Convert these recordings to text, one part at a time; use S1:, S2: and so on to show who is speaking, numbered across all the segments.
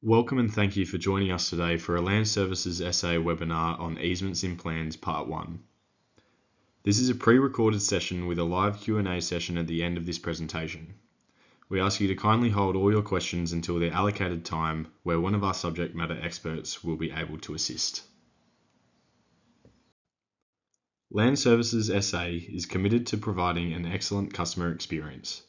S1: Welcome and thank you for joining us today for a Land Services SA webinar on Easements in Plans Part 1. This is a pre-recorded session with a live Q&A session at the end of this presentation. We ask you to kindly hold all your questions until the allocated time where one of our subject matter experts will be able to assist. Land Services SA is committed to providing an excellent customer experience.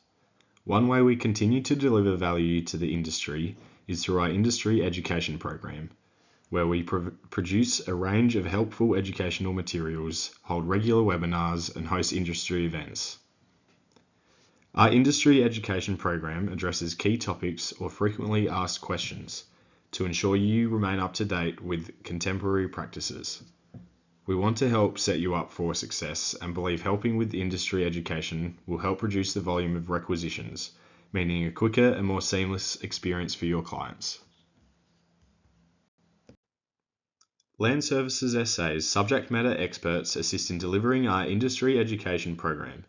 S1: One way we continue to deliver value to the industry is through our industry education program, where we produce a range of helpful educational materials, hold regular webinars, and host industry events. Our industry education program addresses key topics or frequently asked questions to ensure you remain up to date with contemporary practices. We want to help set you up for success and believe helping with industry education will help reduce the volume of requisitions, meaning a quicker and more seamless experience for your clients. Land Services SA's subject matter experts assist in delivering our industry education program,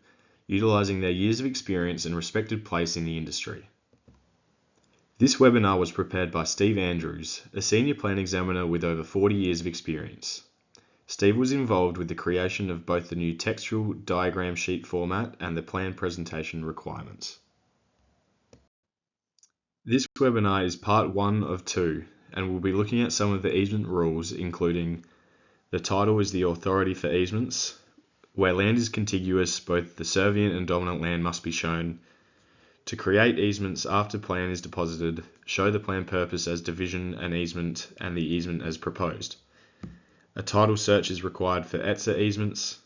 S1: utilising their years of experience and respected place in the industry. This webinar was prepared by Steve Andrews, a senior plan examiner with over 40 years of experience. Steve was involved with the creation of both the new textual diagram sheet format and the plan presentation requirements. This webinar is part 1 of 2, and we'll be looking at some of the easement rules, including the title is the authority for easements. Where land is contiguous, both the servient and dominant land must be shown. To create easements after plan is deposited, show the plan purpose as division and easement and the easement as proposed. A title search is required for ETSA easements.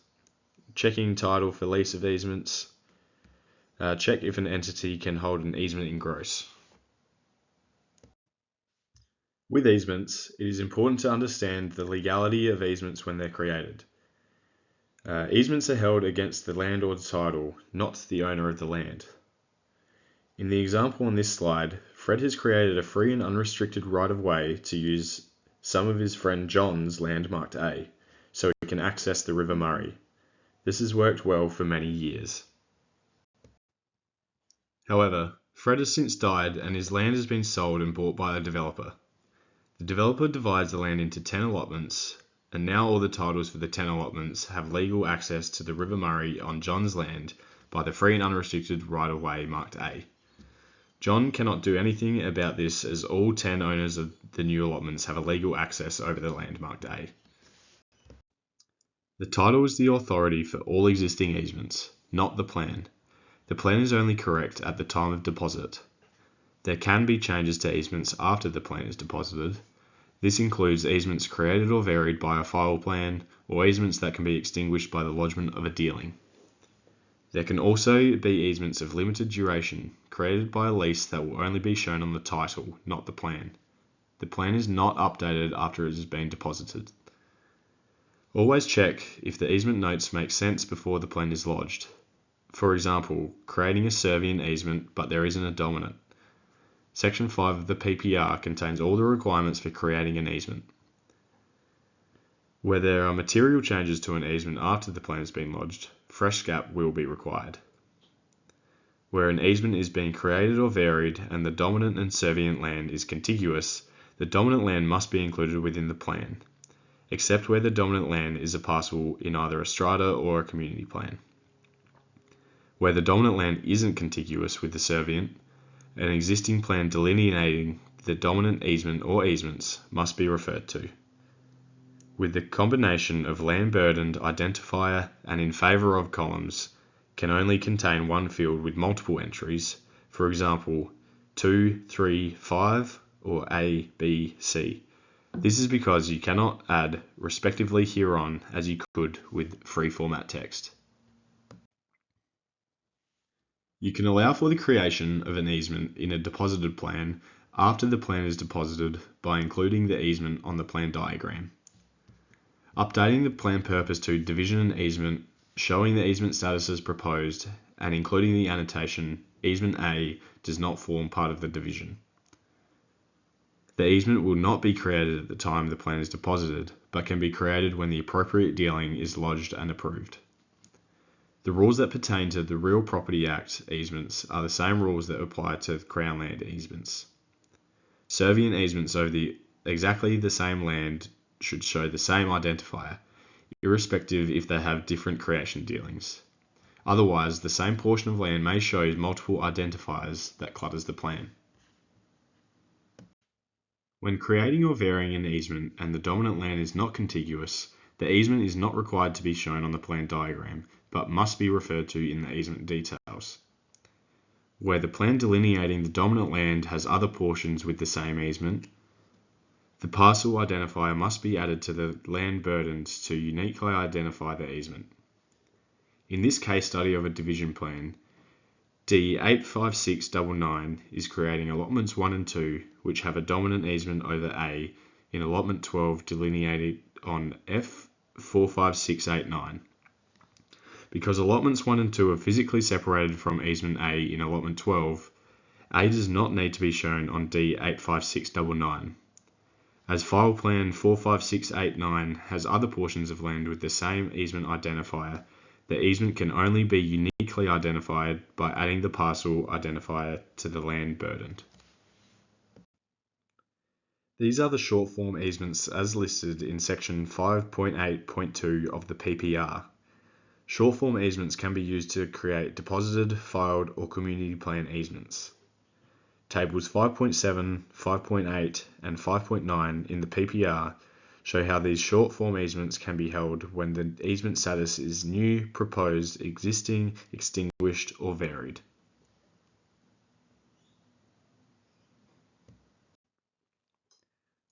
S1: Checking title for lease of easements. Check if an entity can hold an easement in gross. With easements, it is important to understand the legality of easements when they're created. Easements are held against the landlord's title, not the owner of the land. In the example on this slide, Fred has created a free and unrestricted right-of-way to use some of his friend John's land marked A, so he can access the River Murray. This has worked well for many years. However, Fred has since died and his land has been sold and bought by the developer. The developer divides the land into 10 allotments, and now all the titles for the 10 allotments have legal access to the River Murray on John's land by the free and unrestricted right-of-way marked A. John cannot do anything about this as all 10 owners of the new allotments have a legal access over the land marked A. The title is the authority for all existing easements, not the plan. The plan is only correct at the time of deposit. There can be changes to easements after the plan is deposited. This includes easements created or varied by a file plan, or easements that can be extinguished by the lodgement of a dealing. There can also be easements of limited duration, created by a lease that will only be shown on the title, not the plan. The plan is not updated after it has been deposited. Always check if the easement notes make sense before the plan is lodged. For example, creating a servient easement but there isn't a dominant. Section 5 of the PPR contains all the requirements for creating an easement. Where there are material changes to an easement after the plan has been lodged, fresh SCAP will be required. Where an easement is being created or varied and the dominant and servient land is contiguous, the dominant land must be included within the plan, except where the dominant land is a parcel in either a strata or a community plan. Where the dominant land isn't contiguous with the servient, an existing plan delineating the dominant easement or easements must be referred to. With the combination of land-burdened identifier and in favour of columns can only contain one field with multiple entries, for example 2, 3, 5 or A, B, C. This is because you cannot add respectively hereon as you could with free format text. You can allow for the creation of an easement in a deposited plan after the plan is deposited by including the easement on the plan diagram. Updating the plan purpose to division and easement, showing the easement status as proposed, and including the annotation easement A does not form part of the division. The easement will not be created at the time the plan is deposited, but can be created when the appropriate dealing is lodged and approved. The rules that pertain to the Real Property Act easements are the same rules that apply to Crown Land easements. Servient easements over exactly the same land should show the same identifier, irrespective if they have different creation dealings. Otherwise, the same portion of land may show multiple identifiers that clutters the plan. When creating or varying an easement and the dominant land is not contiguous, the easement is not required to be shown on the plan diagram, but must be referred to in the easement details. Where the plan delineating the dominant land has other portions with the same easement, the parcel identifier must be added to the land burdened to uniquely identify the easement. In this case study of a division plan, D85699 is creating allotments 1 and 2, which have a dominant easement over A in allotment 12 delineated on F45689. Because allotments 1 and 2 are physically separated from easement A in allotment 12, A does not need to be shown on D85699. As file plan 45689 has other portions of land with the same easement identifier, the easement can only be uniquely identified by adding the parcel identifier to the land burdened. These are the short form easements as listed in section 5.8.2 of the PPR. Short form easements can be used to create deposited, filed, or community plan easements. Tables 5.7, 5.8, and 5.9 in the PPR show how these short form easements can be held when the easement status is new, proposed, existing, extinguished, or varied.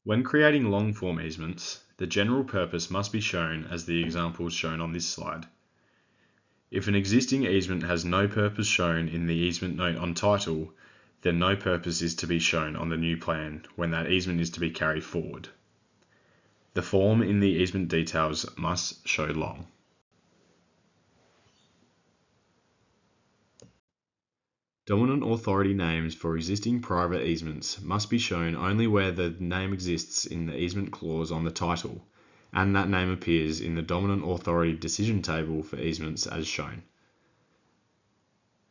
S1: When creating long form easements, the general purpose must be shown as the examples shown on this slide. If an existing easement has no purpose shown in the easement note on title, then no purpose is to be shown on the new plan when that easement is to be carried forward. The form in the easement details must show long. Dominant authority names for existing private easements must be shown only where the name exists in the easement clause on the title, and that name appears in the dominant authority decision table for easements as shown.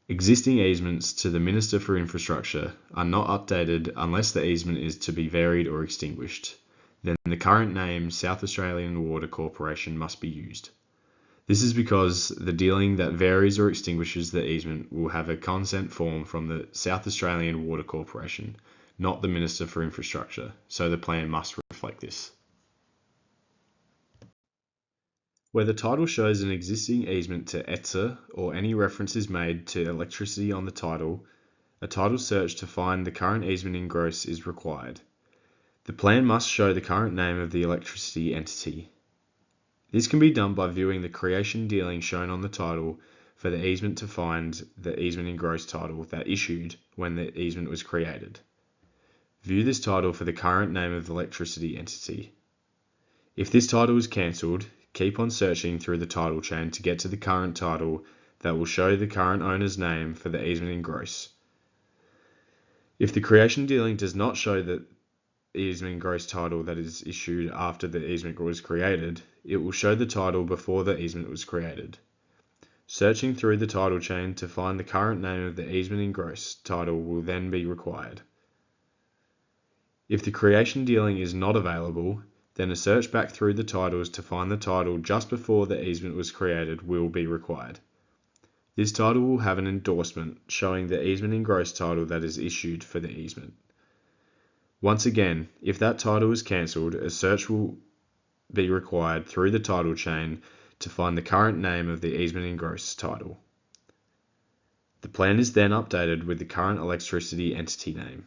S1: Existing easements to the Minister for Infrastructure are not updated unless the easement is to be varied or extinguished. Then the current name South Australian Water Corporation must be used. This is because the dealing that varies or extinguishes the easement will have a consent form from the South Australian Water Corporation, not the Minister for Infrastructure, so the plan must reflect this. Where the title shows an existing easement to ETSA or any reference is made to electricity on the title, a title search to find the current easement in gross is required. The plan must show the current name of the electricity entity. This can be done by viewing the creation dealing shown on the title for the easement to find the easement in gross title that issued when the easement was created. View this title for the current name of the electricity entity. If this title is cancelled, keep on searching through the title chain to get to the current title that will show the current owner's name for the easement in gross. If the creation dealing does not show the easement in gross title that is issued after the easement was created, it will show the title before the easement was created. Searching through the title chain to find the current name of the easement in gross title will then be required. If the creation dealing is not available, then a search back through the titles to find the title just before the easement was created will be required. This title will have an endorsement showing the easement in gross title that is issued for the easement. Once again, if that title is cancelled, a search will be required through the title chain to find the current name of the easement in gross title. The plan is then updated with the current electricity entity name.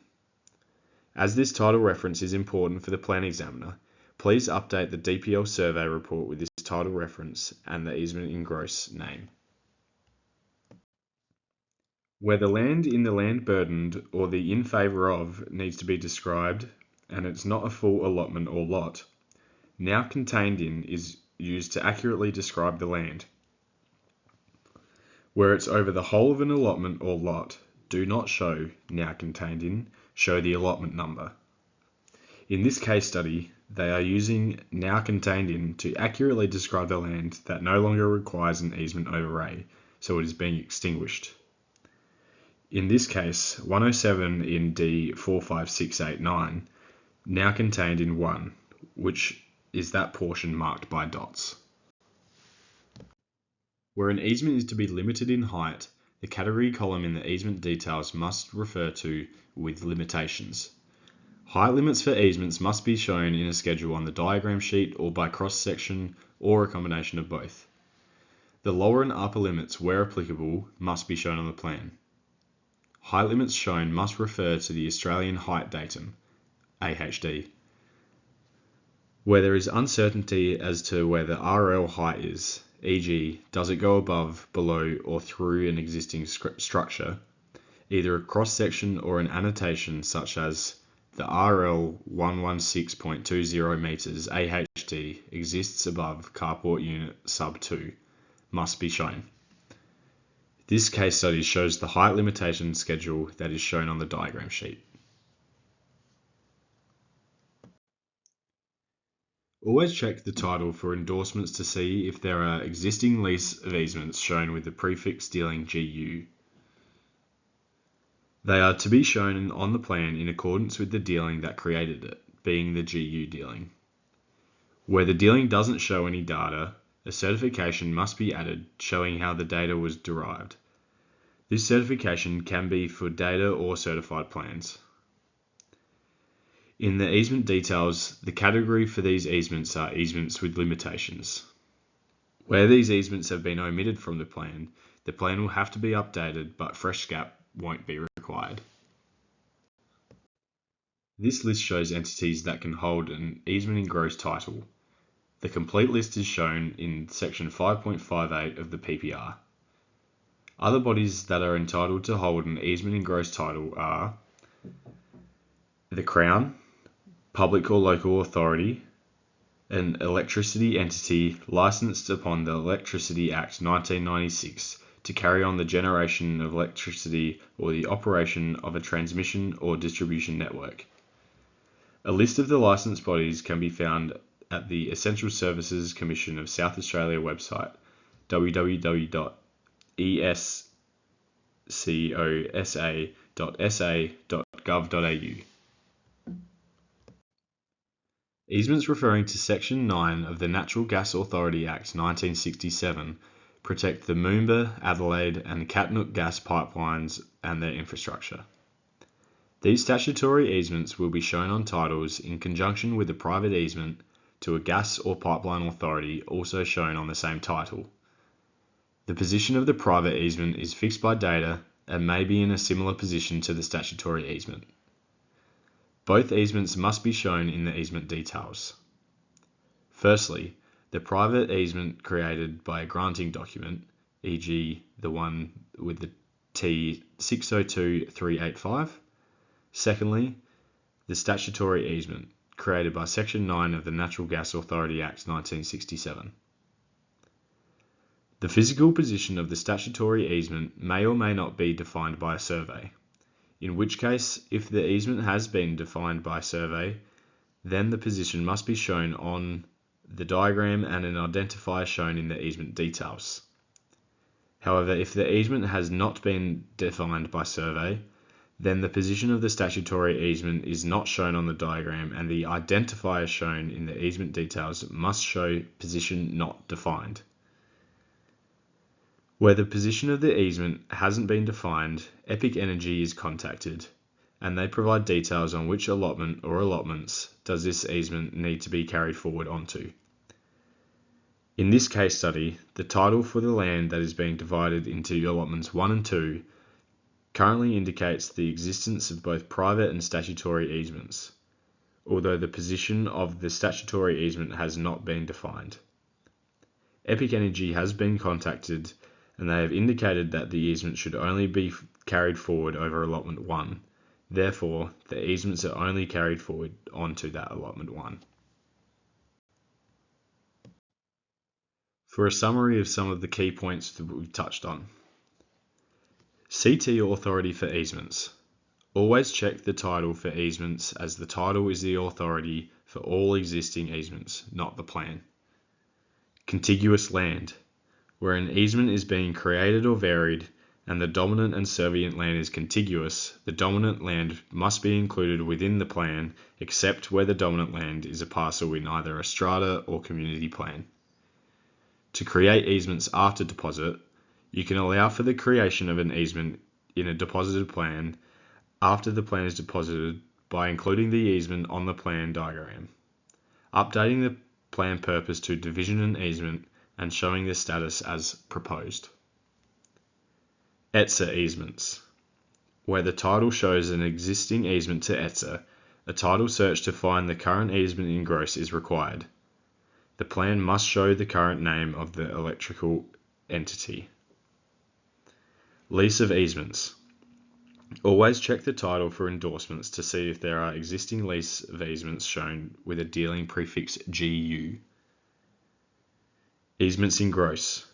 S1: As this title reference is important for the plan examiner, please update the DPL survey report with this title reference and the easement in gross name. Where the land in the land burdened or the in favour of needs to be described and it's not a full allotment or lot, now contained in is used to accurately describe the land. Where it's over the whole of an allotment or lot, do not show now contained in, show the allotment number. In this case study, they are using now contained in to accurately describe the land that no longer requires an easement over A, so it is being extinguished. In this case, 107 in D45689 now contained in 1, which is that portion marked by dots. Where an easement is to be limited in height, the category column in the easement details must refer to with limitations. Height limits for easements must be shown in a schedule on the diagram sheet or by cross-section or a combination of both. The lower and upper limits, where applicable, must be shown on the plan. Height limits shown must refer to the Australian Height Datum, AHD. Where there is uncertainty as to where the RL height is, e.g., does it go above, below, or through an existing structure, either a cross-section or an annotation such as the RL 116.20 meters AHD exists above carport unit sub 2 must be shown. This case study shows the height limitation schedule that is shown on the diagram sheet. Always check the title for endorsements to see if there are existing lease of easements shown with the prefix dealing GU. They are to be shown on the plan in accordance with the dealing that created it, being the GU dealing. Where the dealing doesn't show any data, a certification must be added showing how the data was derived. This certification can be for data or certified plans. In the easement details, the category for these easements are easements with limitations. Where these easements have been omitted from the plan will have to be updated, but fresh SCAP won't be required. This list shows entities that can hold an easement in gross title. The complete list is shown in section 5.58 of the PPR. Other bodies that are entitled to hold an easement in gross title are the Crown, public or local authority, an electricity entity licensed upon the Electricity Act 1996 to carry on the generation of electricity or the operation of a transmission or distribution network. A list of the licensed bodies can be found at the Essential Services Commission of South Australia website, www.escosa.sa.gov.au. Easements referring to Section 9 of the Natural Gas Authority Act 1967 protect the Moomba, Adelaide and Katnook gas pipelines and their infrastructure. These statutory easements will be shown on titles in conjunction with a private easement to a gas or pipeline authority also shown on the same title. The position of the private easement is fixed by data and may be in a similar position to the statutory easement. Both easements must be shown in the easement details. Firstly, the private easement created by a granting document, e.g. the one with the T602385. Secondly, the statutory easement created by Section 9 of the Natural Gas Authority Act 1967. The physical position of the statutory easement may or may not be defined by a survey, in which case, if the easement has been defined by survey, then the position must be shown on the diagram and an identifier shown in the easement details. However, if the easement has not been defined by survey, then the position of the statutory easement is not shown on the diagram and the identifier shown in the easement details must show position not defined. Where the position of the easement hasn't been defined, Epic Energy is contacted and they provide details on which allotment or allotments does this easement need to be carried forward onto. In this case study, the title for the land that is being divided into allotments 1 and 2 currently indicates the existence of both private and statutory easements, although the position of the statutory easement has not been defined. Epic Energy has been contacted and they have indicated that the easement should only be carried forward over allotment 1. Therefore, the easements are only carried forward onto that allotment 1. For a summary of some of the key points that we've touched on. CT authority for easements. Always check the title for easements as the title is the authority for all existing easements, not the plan. Contiguous land. Where an easement is being created or varied and the dominant and servient land is contiguous, the dominant land must be included within the plan except where the dominant land is a parcel in either a strata or community plan. To create easements after deposit, you can allow for the creation of an easement in a deposited plan after the plan is deposited by including the easement on the plan diagram, updating the plan purpose to division and easement, and showing the status as proposed. LSSA easements. Where the title shows an existing easement to LSSA, a title search to find the current easement in gross is required. The plan must show the current name of the electrical entity. Lease of easements. Always check the title for endorsements to see if there are existing lease of easements shown with a dealing prefix GU. Easements in gross.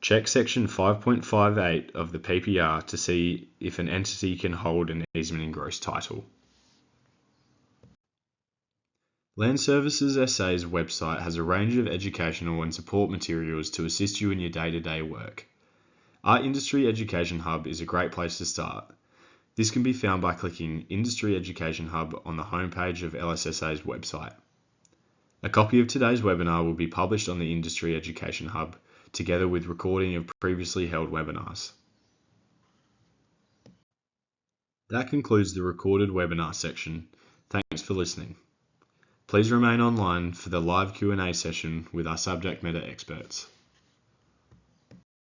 S1: Check section 5.58 of the PPR to see if an entity can hold an easement in gross title. Land Services SA's website has a range of educational and support materials to assist you in your day-to-day work. Our Industry Education Hub is a great place to start. This can be found by clicking Industry Education Hub on the homepage of LSSA's website. A copy of today's webinar will be published on the Industry Education Hub, together with recording of previously held webinars. That concludes the recorded webinar section. Thanks for listening. Please remain online for the live Q&A session with our subject matter experts.